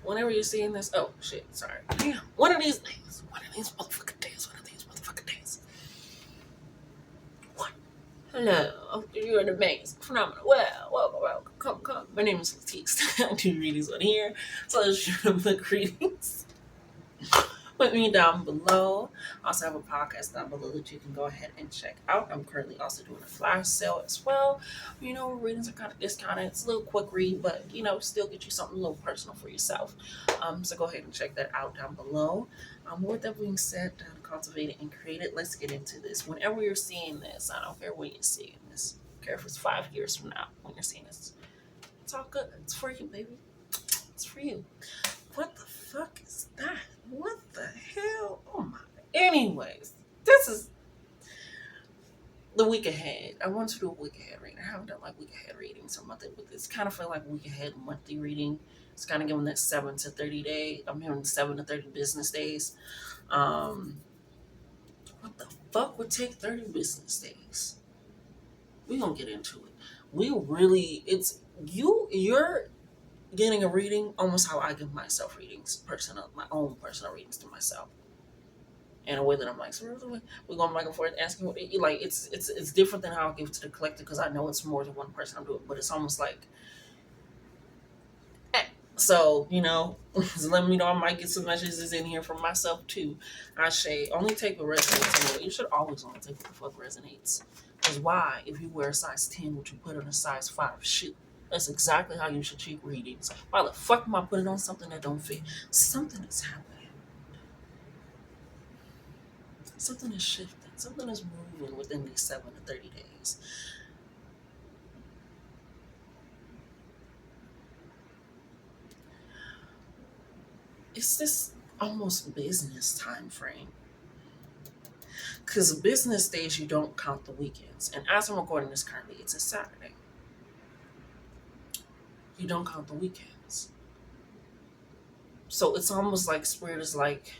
whenever you're seeing this, oh shit, sorry. Damn, one of these motherfucking days. What? Hello, you're an amazing, phenomenal. Well, come. My name is Latisse. I do readings on here, so let's shoot them the greetings. Put me down below. I also have a podcast down below that you can go ahead and check out. I'm currently also doing a flash sale as well. Readings are kind of discounted. It's a little quick read, but still get you something a little personal for yourself. So go ahead and check that out down below. With that being said, cultivated and created, let's get into this. Whenever you're seeing this, I don't care when you're seeing this. I don't care if it's 5 years from now when you're seeing this. It's all good. It's for you, baby. It's for you. What the fuck is that? What the hell? Oh my. Anyways, this is the week ahead. I want to do a week ahead reading. I haven't done like week ahead readings or monthly, but it's kind of feel like week ahead monthly reading. It's kind of giving that 7 to 30 day. I'm hearing 7 to 30 business days. What the fuck would take 30 business days? We gonna get into it. It's you're getting a reading almost how I give myself readings, my own personal readings to myself. In a way that I'm like, so we're going back and forth asking like it's different than how I give to the collective because I know it's more than one person I'm doing, but it's almost like so so let me know I might get some messages in here from myself too. I say only take what resonates anyway. You should always only take what the fuck resonates. Because why? If you wear a size 10, would you put on a size 5 shoe? That's exactly how you should treat readings. Why the fuck am I putting on something that don't fit? Something is happening. Something is shifting. Something is moving within these 7 to 30 days. It's this almost business time frame. Because business days, you don't count the weekends. And as I'm recording this currently, it's a Saturday. You don't count the weekends. So it's almost like Spirit is like,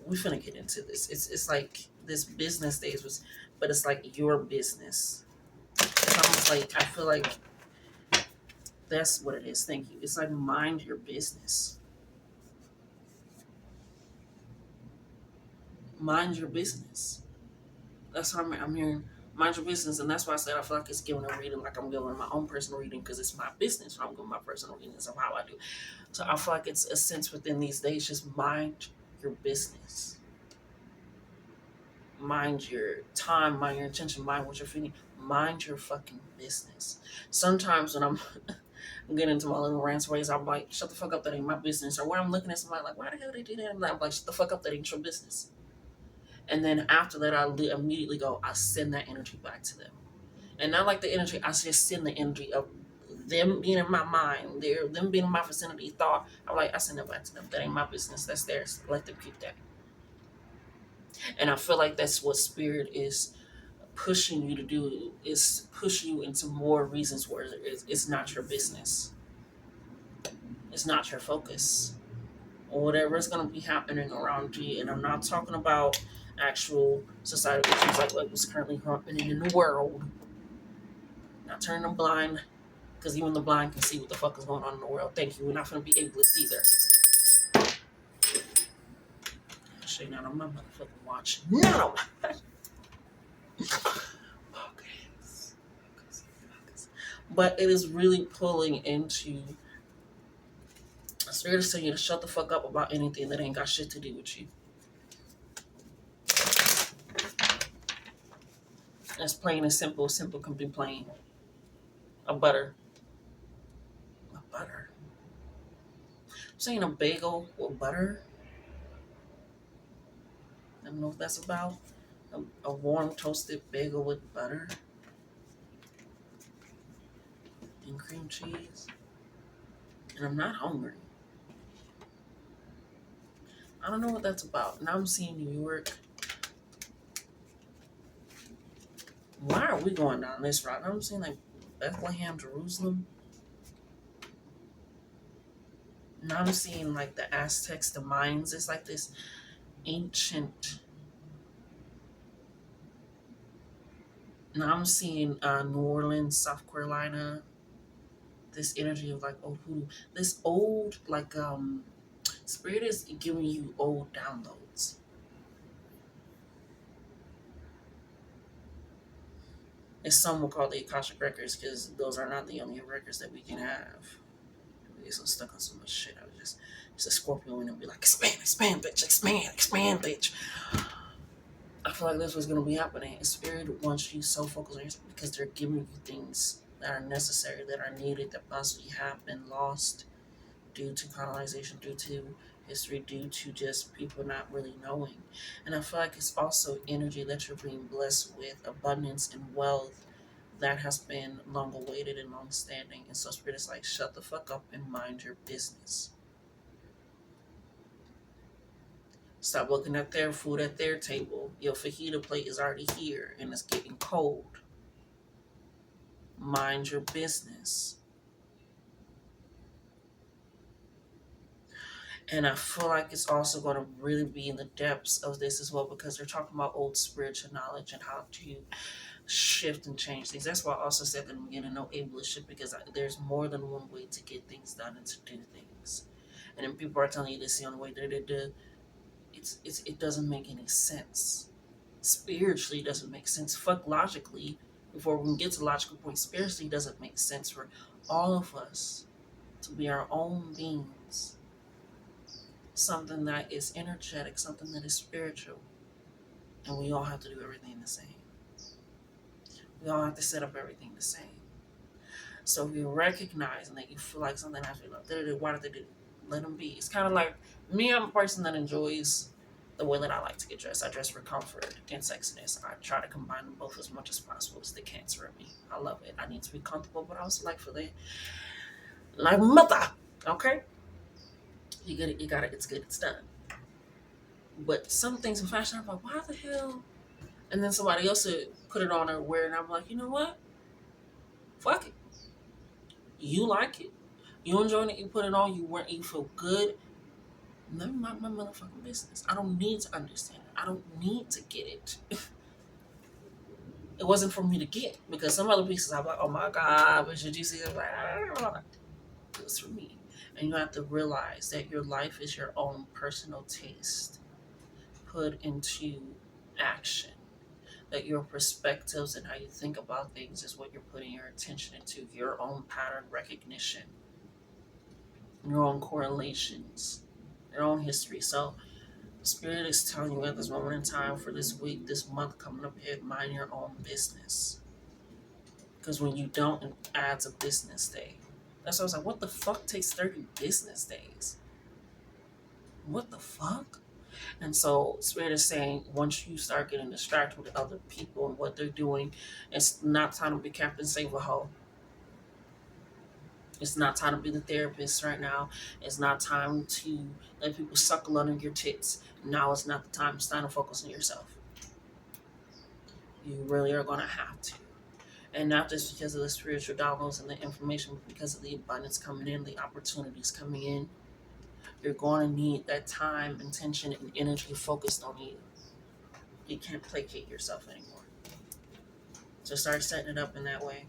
we're finna get into this. It's like this business days was, but it's like your business. It's almost like I feel like that's what it is. Thank you. It's like mind your business. Mind your business. That's what I'm hearing. Mind your business, and that's why I said I feel like it's giving a reading like I'm giving my own personal reading because it's my business. So I'm giving my personal readings of how I do. So I feel like it's a sense within these days. Just mind your business. Mind your time, mind your intention, mind what you're feeling. Mind your fucking business. Sometimes when I'm getting into my little rants ways, I'm like, shut the fuck up, that ain't my business. Or when I'm looking at somebody like, why the hell they do that? I'm like, shut the fuck up, that ain't your business. And then after that, I immediately go, I send that energy back to them. And not like the energy, I just send the energy of them being in my mind, them being in my vicinity thought. I'm like, I send it back to them. That ain't my business. That's theirs. Let them keep that. And I feel like that's what Spirit is pushing you to do, is push you into more reasons where it's not your business. It's not your focus. Or whatever is going to be happening around you. And I'm not talking about actual societal issues like what was currently happening in the world. Not turning them blind, because even the blind can see what the fuck is going on in the world. Thank you. We're not going to be ableist either. I'll show you none of my motherfucking watch. No! Focus. But it is really pulling into Spirit is telling you to shut the fuck up about anything that ain't got shit to do with you. As plain and simple. Simple can be plain. A butter. I'm saying a bagel with butter. I don't know what that's about. A warm toasted bagel with butter and cream cheese. And I'm not hungry. I don't know what that's about. Now I'm seeing New York. Why are we going down this route? Now I'm seeing like Bethlehem, Jerusalem. Now I'm seeing like the Aztecs, the Mayans. It's like this ancient. Now I'm seeing New Orleans, South Carolina. this energy of like old hoodoo, this old like spirit is giving you old downloads. And some will call the Akashic records because those are not the only records that we can have. We get so stuck on so much shit. I was just a Scorpio and be like, expand, bitch, expand, bitch. I feel like this was gonna be happening. Spirit wants you so focused on yourself because they're giving you things that are necessary, that are needed, that possibly have been lost due to colonization, due to history, due to just people not really knowing. And I feel like it's also energy that you're being blessed with, abundance and wealth that has been long awaited and long standing. And so spirit is like, shut the fuck up and mind your business. Stop looking at their food at their table. Your fajita plate is already here and it's getting cold. Mind your business. And I feel like it's also going to really be in the depths of this as well because they're talking about old spiritual knowledge and how to shift and change things. That's why I also said in the beginning, no ableist shit, because there's more than one way to get things done and to do things. And then people are telling you this is the only way. It doesn't make any sense. Spiritually, it doesn't make sense. Fuck logically. Before we can get to the logical point, spiritually doesn't make sense for all of us to be our own beings. Something that is energetic, something that is spiritual. And we all have to do everything the same. We all have to set up everything the same. So if you recognize and that you feel like something has to be like, why did they do it? Let them be. It's kind of like me, I'm a person that enjoys the way that I like to get dressed. I dress for comfort and sexiness. I try to combine them both as much as possible. It's the cancer in me. I love it. I need to be comfortable, but I also like for the like mother. Okay? You get it, you got it, it's good, it's done. But some things in fashion, I'm like, why the hell? And then somebody else would put it on or wear it, and I'm like, you know what? Fuck it. You like it. You enjoying it, you put it on, you wear it, you feel good. Never mind my motherfucking business. I don't need to understand it. I don't need to get it. It wasn't for me to get because some other pieces I'm like, oh my God, but should you see it? It was for me. And you have to realize that your life is your own personal taste put into action. That your perspectives and how you think about things is what you're putting your attention into, your own pattern recognition, your own correlations, your own history. So Spirit is telling you at this moment in time for this week, this month coming up ahead, mind your own business. Because when you don't, it adds a business day. That's why I was like, what the fuck takes 30 business days? What the fuck? And so Spirit is saying once you start getting distracted with other people and what they're doing, it's not time to be Captain Save a Hoe. It's not time to be the therapist right now. It's not time to let people suckle under your tits. Now it's not the time. It's time to focus on yourself. You really are going to have to. And not just because of the spiritual downloads and the information, but because of the abundance coming in, the opportunities coming in. You're going to need that time, intention, and energy focused on you. You can't placate yourself anymore. So start setting it up in that way.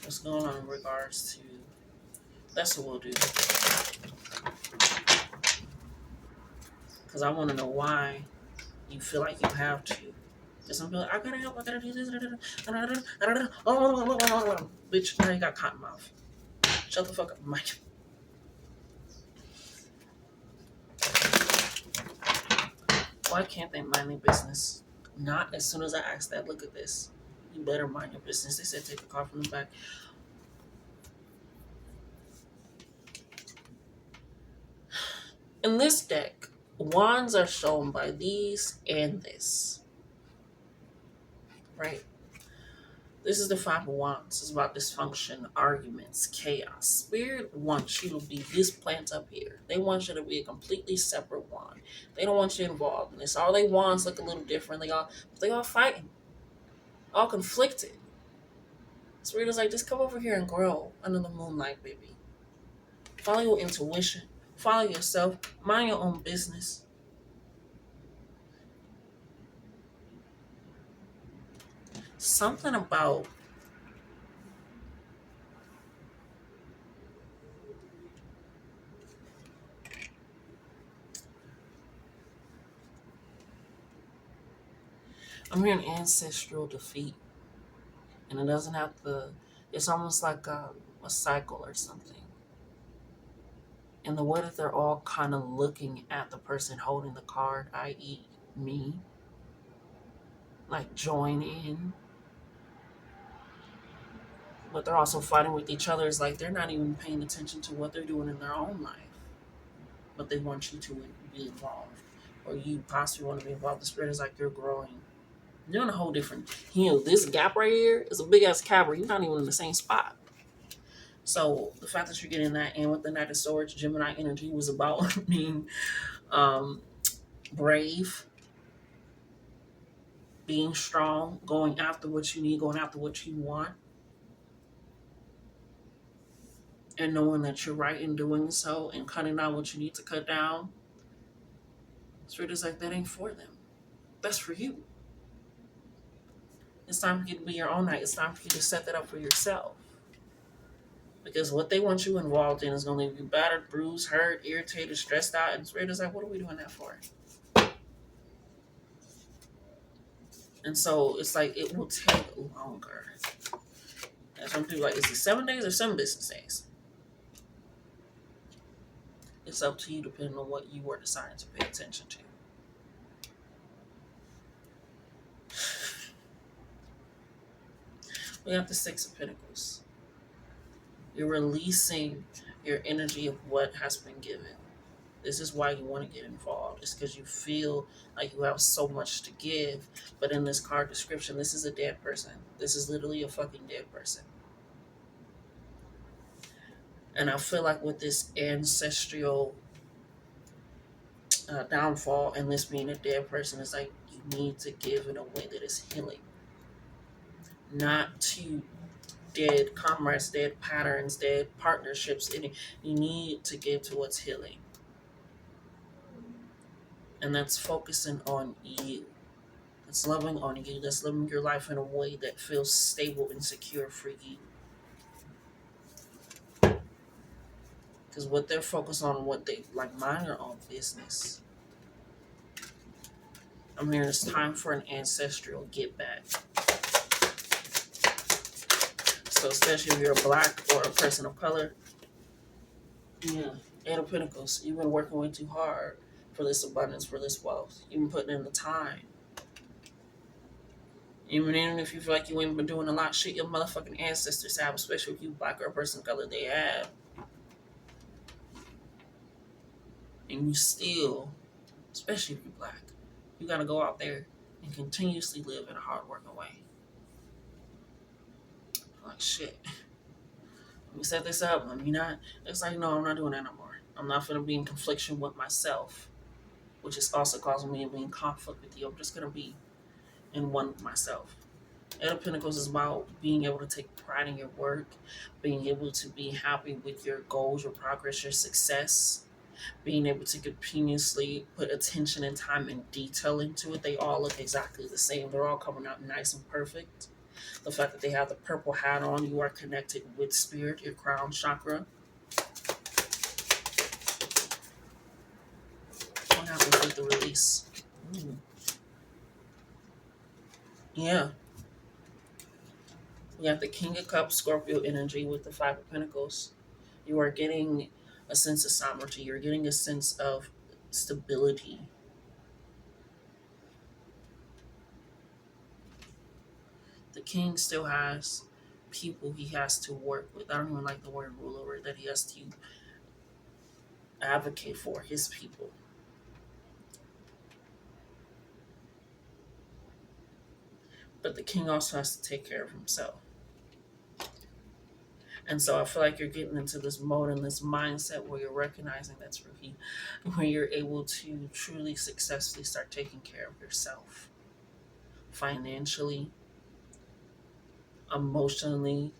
What's going on in regards to... That's what we'll do. Because I want to know why you feel like you have to. Because some people like, I gotta help, I gotta do this. Bitch, now you got cotton mouth. Shut the fuck up, Mike. Why can't they mind their business? Not as soon as I ask that, look at this. You better mind your business. They said take a card from the back. In this deck, wands are shown by these and this. Right? This is the Five of Wands. It's about dysfunction, arguments, chaos. Spirit wants you to be this plant up here. They want you to be a completely separate wand. They don't want you involved in this. All they wands look a little different. They all fighting. All conflicted. Spirit is like, just come over here and grow under the moonlight, baby. Follow your intuition. Follow yourself. Mind your own business. Something about I'm hearing ancestral defeat, and it doesn't have to. It's almost like a cycle or something. And the way that they're all kind of looking at the person holding the card, i.e., me, like join in, but they're also fighting with each other. It's like they're not even paying attention to what they're doing in their own life, but they want you to be involved, or you possibly want to be involved. The spirit is like you're growing. You're in a whole different. This gap right here is a big ass cavern. You're not even in the same spot. So the fact that you're getting that in with the Knight of Swords, Gemini energy was about being um, brave, being strong, going after what you need, going after what you want, and knowing that you're right in doing so and cutting down what you need to cut down. Spirit is like, that ain't for them. That's for you. It's time for you to be your own knight. It's time for you to set that up for yourself. Because what they want you involved in is going to leave you battered, bruised, hurt, irritated, stressed out. And Spirit is like, what are we doing that for? And so it's like, it will take longer. And some people are like, is it 7 days or 7 business days? It's up to you depending on what you were deciding to pay attention to. We have the Six of Pentacles. You're releasing your energy of what has been given. This is why you want to get involved. It's because you feel like you have so much to give. But in this card description, this is a dead person. This is literally a fucking dead person. And I feel like with this ancestral downfall and this being a dead person, it's like you need to give in a way that is healing. Not to dead comrades, dead patterns, dead partnerships. You need to give to what's healing. And that's focusing on you. That's loving on you. That's living your life in a way that feels stable and secure for you. Because what they're focused on, what they like, mind your own business. I'm hearing it's time for an ancestral get back. So especially if you're a black or a person of color, yeah, Eight of Pentacles. You've been working way too hard for this abundance, for this wealth. You've been putting in the time. Even if you feel like you ain't been doing a lot of shit your motherfucking ancestors have, especially if you black or a person of color, they have. And you still, especially if you're black, you gotta go out there and continuously live in a hard working way. Like shit. Let me set this up. Let me not. It's like, no, I'm not doing that no more. I'm not gonna be in confliction with myself, which is also causing me to be in conflict with you. I'm just gonna be in one with myself. Eight of Pentacles is about being able to take pride in your work, being able to be happy with your goals, your progress, your success, being able to continuously put attention and time and detail into it. They all look exactly the same. They're all coming out nice and perfect. The fact that they have the purple hat on, you are connected with spirit, your crown chakra. What happens with the release? Yeah. We have the King of Cups, Scorpio energy with the Five of Pentacles. You are getting a sense of sovereignty. You're getting a sense of stability. The King still has people he has to work with. I don't even like the word ruler, that he has to advocate for his people. But the King also has to take care of himself. And so I feel like you're getting into this mode and this mindset where you're recognizing that's really where you're able to truly successfully start taking care of yourself. Financially, emotionally.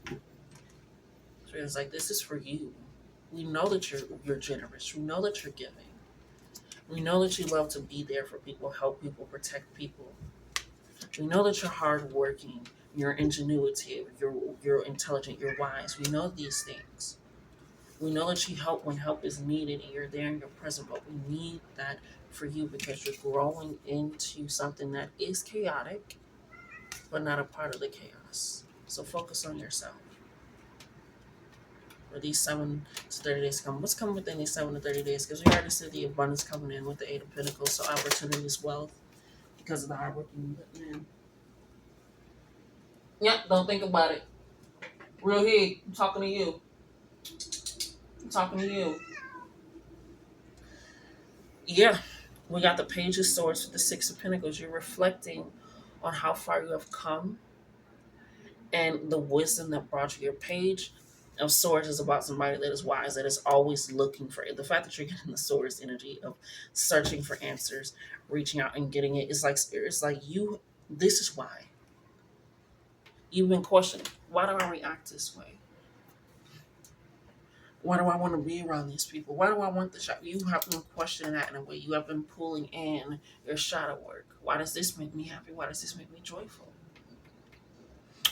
So it's like, this is for you. We know that you're generous. We know that you're giving. We know that you love to be there for people, help people, protect people. We know that you're hardworking, you're ingenuitive, you're intelligent, you're wise. We know these things. We know that you help when help is needed and you're there and you're present, but we need that for you because you're growing into something that is chaotic, but not a part of the chaos. So focus on yourself. For these 7 to 30 days come, what's coming within these 7 to 30 days? Because we already said the abundance coming in with the Eight of Pentacles, so opportunities, wealth, because of the hard work you put in. Yep, don't think about it. Real here, I'm talking to you. I'm talking to you. Yeah, we got the Page of Swords with the Six of Pentacles. You're reflecting on how far you have come and the wisdom that brought you. Your Page of Swords is about somebody that is wise, that is always looking for it. The fact that you're getting the Swords energy of searching for answers, reaching out and getting it, it's like you. This is why you've been questioning. Why do I react this way? Why do I want to be around these people? Why do I want the shot? You have been questioning that in a way. You have been pulling in your shadow work. Why does this make me happy? Why does this make me joyful?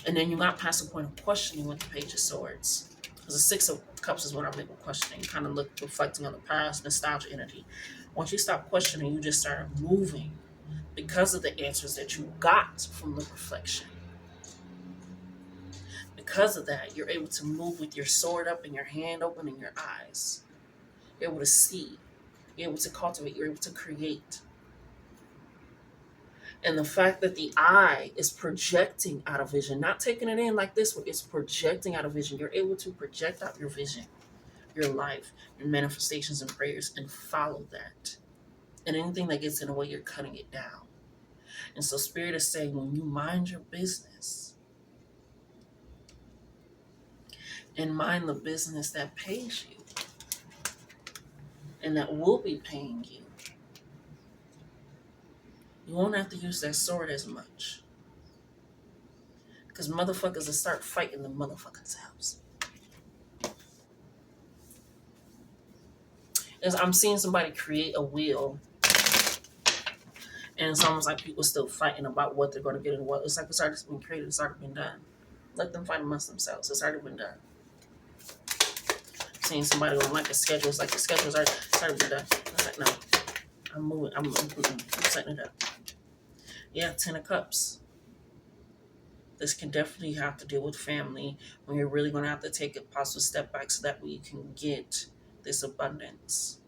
And then you got past the point of questioning with the Page of Swords. Because the Six of Cups is what I'm able questioning. Kind of reflecting on the past, nostalgia energy. Once you stop questioning, you just start moving because of the answers that you got from the reflection. Because of that, you're able to move with your sword up and your hand open and your eyes. You're able to see. You're able to cultivate. You're able to create. And the fact that the eye is projecting out of vision, not taking it in like this, it's projecting out of vision. You're able to project out your vision, your life, your manifestations and prayers, and follow that. And anything that gets in the way, you're cutting it down. And so Spirit is saying, when you mind your business and mind the business that pays you and that will be paying you, you won't have to use that sword as much. Because motherfuckers will start fighting the motherfucking selves. As I'm seeing somebody create a wheel, and it's almost like people still fighting about what they're going to get and what. It's like it's already been created, it's already been done. Let them fight amongst themselves. It's already been done. Seeing somebody on like a schedule, it's like the schedule's already been done. It's like, no, I'm moving, I'm setting it up. Yeah, 10 of Cups. This can definitely have to deal with family when you're really going to have to take a possible step back so that we can get this abundance.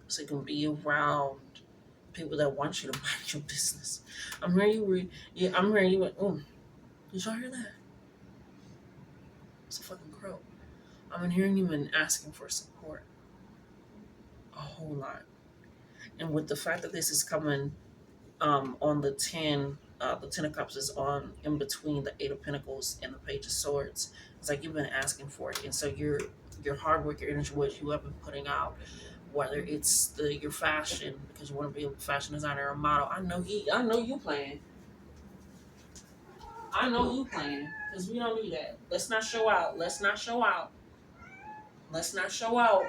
So you can be around people that want you to mind your business. I'm hearing you. I'm hearing you. Did y'all hear that? It's a fucking crow. I'm hearing you and asking for support a whole lot. And with the fact that this is coming on the 10 of Cups is on in between the Eight of Pentacles and the Page of Swords. It's like you've been asking for it, and so your hard work, your energy, what you have been putting out, whether it's your fashion because you want to be a fashion designer or a model. I know you playing. I know you playing because we don't do that. Let's not show out. Let's not show out. Let's not show out.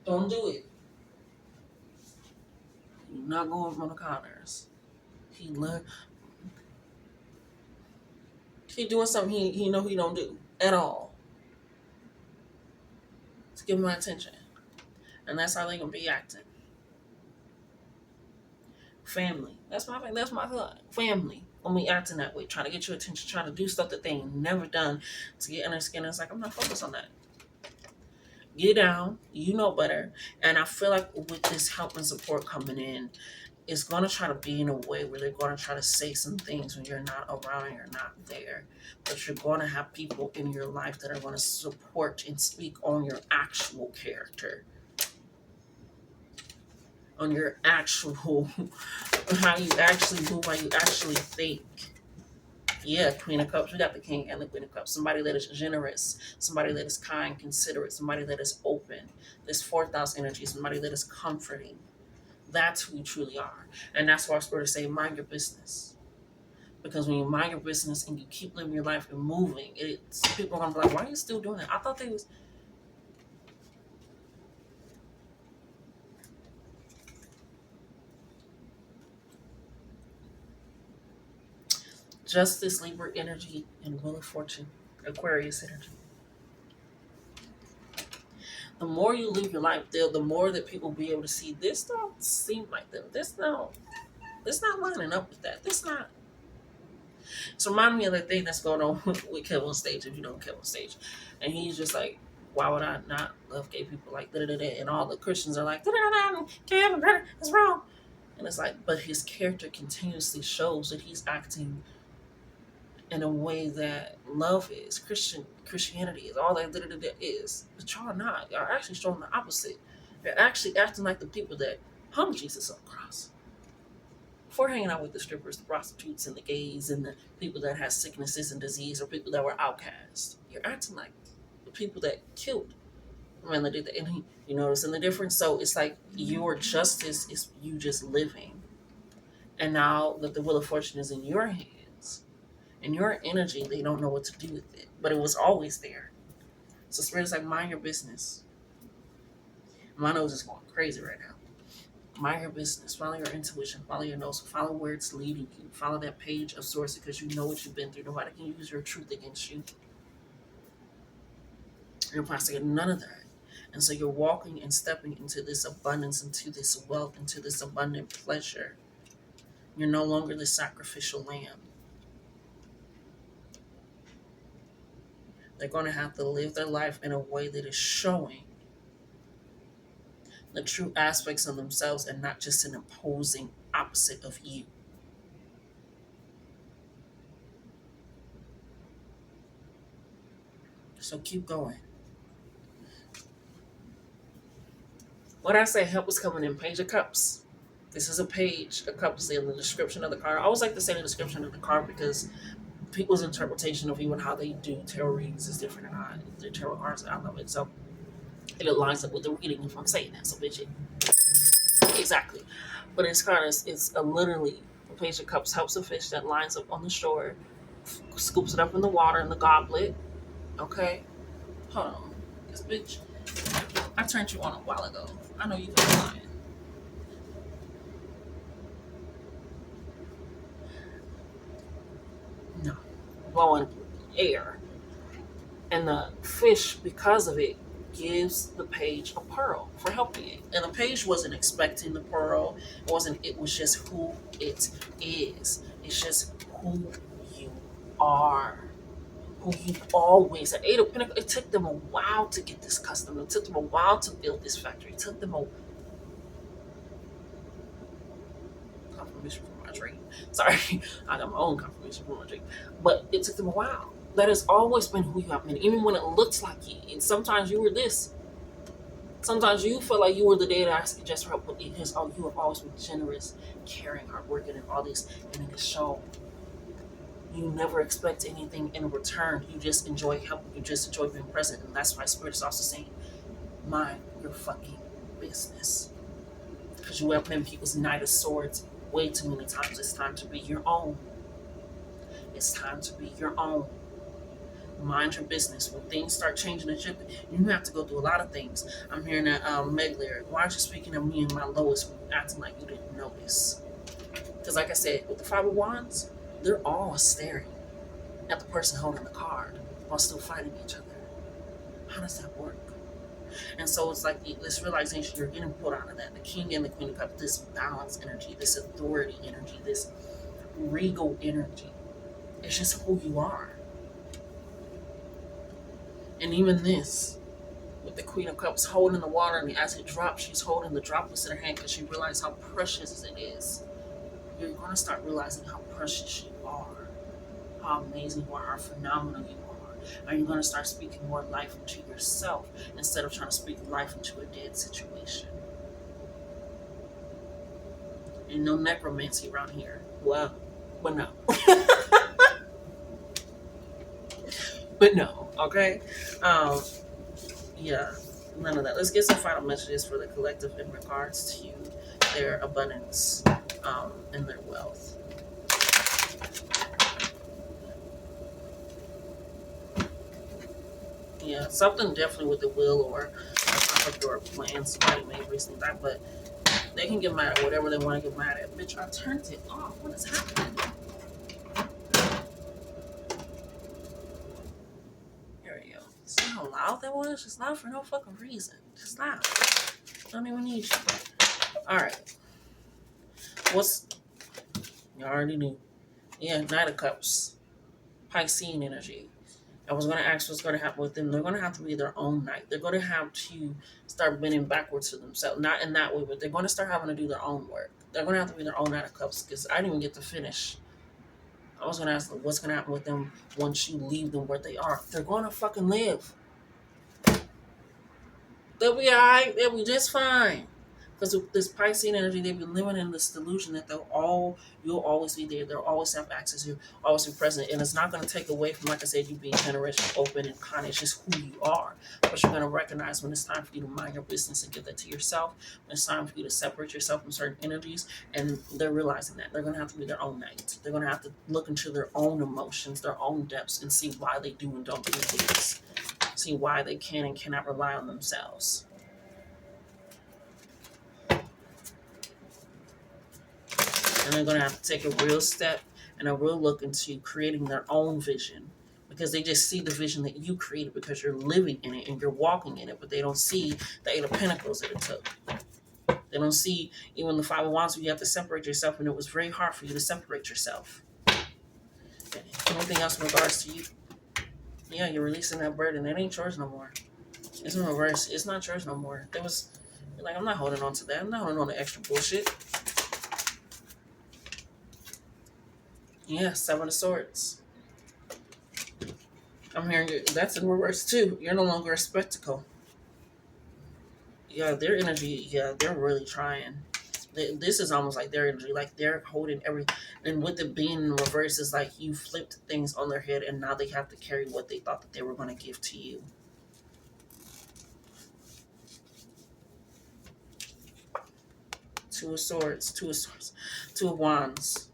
Don't do it. You're not going on the corners. He doing something he know he don't do at all. To give him my attention. And that's how they gonna be acting. Family. That's my thought. Family. When we acting that way, trying to get your attention, trying to do stuff that they ain't never done to get under skin. It's like I'm not focused on that. Get down, you know better. And I feel like with this help and support coming in, it's gonna try to be in a way where they're gonna try to say some things when you're not around and you're not there. But you're gonna have people in your life that are gonna support and speak on your actual character. On your actual, how you actually move, how you actually think. Yeah, Queen of Cups. We got the King and the Queen of Cups. Somebody that is generous, somebody that is kind, considerate, somebody that is open. This fourth house energy, somebody that is comforting. That's who you truly are. And that's why our spirit is saying, mind your business. Because when you mind your business and you keep living your life and moving, people are going to be like, why are you still doing that? I thought they was... Justice, Libra energy, and Wheel of Fortune, Aquarius energy. The more you live your life, the more that people will be able to see this don't seem like them. This not lining up with that. This not. It's remind me of the thing that's going on with Kevin Stage. If you know Kevin Stage, and he's just like, why would I not love gay people like da da da? And all the Christians are like, da da da, Kevin, it's wrong. And it's like, but his character continuously shows that he's acting in a way that love is, Christianity is, all that is. But y'all are not. Y'all are actually showing the opposite. You're actually acting like the people that hung Jesus on the cross. Before hanging out with the strippers, the prostitutes, and the gays, and the people that had sicknesses and disease, or people that were outcasts, you're acting like the people that killed when they did that. And you noticing the difference? So it's like your justice is you just living. And now that the Wheel of Fortune is in your hands, and your energy, they don't know what to do with it. But it was always there. So Spirit is like, mind your business. My nose is going crazy right now. Mind your business. Follow your intuition. Follow your nose. Follow where it's leading you. Follow that page of source because you know what you've been through. Nobody can use your truth against you. You're plastic none of that. And so you're walking and stepping into this abundance, into this wealth, into this abundant pleasure. You're no longer the sacrificial lamb. They're going to have to live their life in a way that is showing the true aspects of themselves and not just an imposing opposite of you. So keep going. What I say, help is coming in. Page of Cups. This is a page. A cup is in the description of the card. I always like to say the description of the card because people's interpretation of even how they do tarot readings is different than the tarot cards. I love it. So it aligns up with the reading if I'm saying that. So bitch it. Exactly. But it's kind of, it's a literally, a page of cups helps a fish that lines up on the shore, scoops it up in the water in the goblet. Okay? Hold on. This bitch, I turned you on a while ago. I know you've been lying. No. Blowing air. And the fish, because of it, gives the page a pearl for helping it. And the page wasn't expecting the pearl. It was just who it is. It's just who you are. Who you've always at Eight of Pentacles. It took them a while to get this custom. It took them a while to build this factory. It took them a confirmation for my dream. Sorry, I got my own confirmation for my dream. But it took them a while. That has always been who you have been, even when it looks like you. And sometimes you were this. Sometimes you feel like you were the dad asking just for help, but because you have always been generous, caring, hardworking, and all these, and it is shown. You never expect anything in return. You just enjoy helping. You just enjoy being present, and that's why Spirit is also saying, mind your fucking business, because you have been people's Knight of Swords way too many times. It's time to be your own. It's time to be your own. Mind your business. When things start changing and shifting, you have to go through a lot of things. I'm hearing that Meg lyric. Why are you speaking of me and my lowest when you're acting like you didn't notice? Because like I said, with the Five of Wands, they're all staring at the person holding the card while still fighting each other. How does that work? And so it's like this realization you're getting pulled out of that. The King and the Queen of Cups, this balance energy, this authority energy, this regal energy. It's just who you are. And even this, with the Queen of Cups holding the water, and as it drops, she's holding the droplets in her hand because she realized how precious it is. You're going to start realizing how precious you are, how amazing you are, how phenomenal you are. And you're going to start speaking more life into yourself instead of trying to speak life into a dead situation. And no necromancy around here. Well, but no. But no, okay? Yeah, none of that. Let's get some final messages for the collective in regards to their abundance and their wealth. Yeah, something definitely with the will or your plans somebody made recently, but they can get mad at whatever they want to get mad at. Bitch, I turned it off. What is happening? thought they was. Just not for no fucking reason. Just not. Don't even need you. Alright. What's you already knew. Yeah, Knight of Cups. Piscean energy. I was going to ask what's going to happen with them. They're going to have to be their own knight. They're going to have to start bending backwards to themselves. Not in that way, but they're going to start having to do their own work. They're going to have to be their own Knight of Cups because I didn't even get to finish. I was going to ask what's going to happen with them once you leave them where they are. They're going to fucking live. They'll be alright. They'll be just fine. Because with this Piscean energy, they've been living in this delusion that you'll always be there. They'll always have access. You'll always be present. And it's not going to take away from, like I said, you being generous, open, and kind. It's just who you are. But you're going to recognize when it's time for you to mind your business and give that to yourself. When it's time for you to separate yourself from certain energies. And they're realizing that. They're going to have to be their own knights. They're going to have to look into their own emotions, their own depths, and see why they do and don't do things. See why they can and cannot rely on themselves. And they're going to have to take a real step and a real look into creating their own vision, because they just see the vision that you created because you're living in it and you're walking in it, but they don't see the Eight of Pentacles that it took. They don't see even the Five of Wands where you have to separate yourself, and it was very hard for you to separate yourself. Anything else in regards to you? Yeah, you're releasing that burden. It ain't yours no more. It's in reverse. It's not yours no more. You're like, I'm not holding on to that. I'm not holding on to extra bullshit. Yeah, Seven of Swords. I'm hearing you. That's in reverse too. You're no longer a spectacle. Yeah, their energy, yeah, they're really trying. This is almost like their energy, like they're holding everything. And with it being in reverse, it's like you flipped things on their head and now they have to carry what they thought that they were going to give to you. Two of Swords, Two of Wands.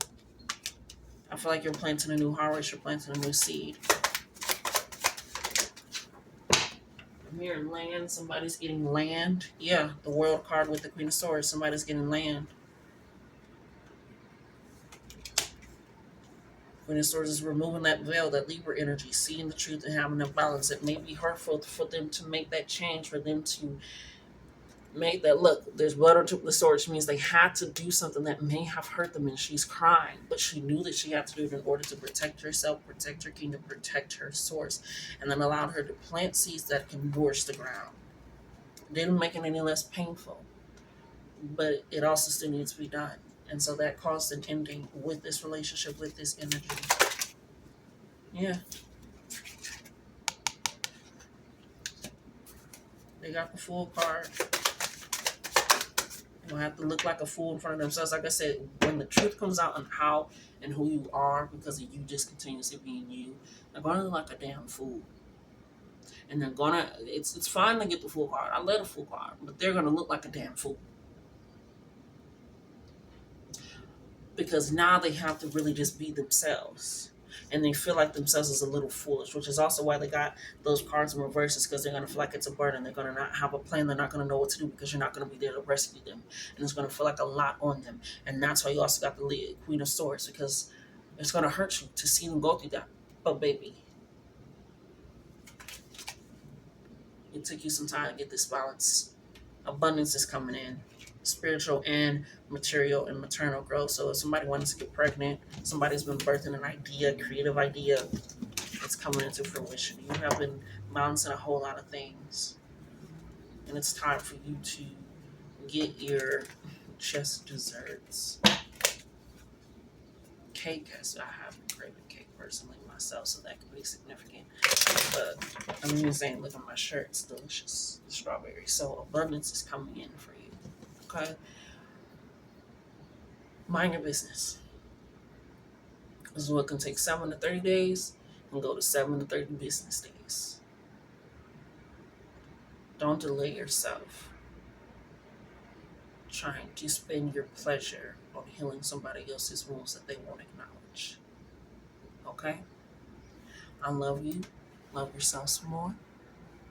I feel like you're planting a new harvest, you're planting a new seed. I'm hearing land, somebody's getting land. Yeah, the World card with the Queen of Swords, somebody's getting land. Queen of Swords is removing that veil, that Libra energy, seeing the truth and having a balance. It may be hurtful for them to make that change, for them to make that look. There's blood on the sword, which means they had to do something that may have hurt them, and she's crying, but she knew that she had to do it in order to protect herself, protect her kingdom, protect her source, and then allowed her to plant seeds that can nourish the ground. Didn't make it any less painful, but it also still needs to be done. And so that caused an ending with this relationship, with this energy. Yeah. They got the Fool card. You don't have to look like a fool in front of themselves. Like I said, when the truth comes out on how and who you are, because of you just continuously being you, they're going to look like a damn fool. And they're going to, it's fine to get the Fool card. I love the Fool card, but they're going to look like a damn fool. Because now they have to really just be themselves. And they feel like themselves is a little foolish, which is also why they got those cards in reverses, because they're going to feel like it's a burden. They're going to not have a plan. They're not going to know what to do because you're not going to be there to rescue them. And it's going to feel like a lot on them. And that's why you also got the Queen of Swords, because it's going to hurt you to see them go through that. But baby, it took you some time to get this balance. Abundance is coming in. Spiritual and material and maternal growth. So if somebody wants to get pregnant, somebody's been birthing an idea, creative idea, it's coming into fruition. You have been balancing a whole lot of things, and it's time for you to get your chest desserts. Cake, I haven't craving cake personally myself, so that could be significant. But I'm even saying, look at my shirt, it's delicious. Strawberry. So abundance is coming in for you. Okay? Mind your business. This is what can take 7 to 30 days and go to 7 to 30 business days. Don't delay yourself trying to spend your pleasure on healing somebody else's wounds that they won't acknowledge. Okay? I love you. Love yourself some more.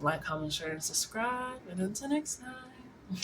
Like, comment, share, and subscribe. And until next time.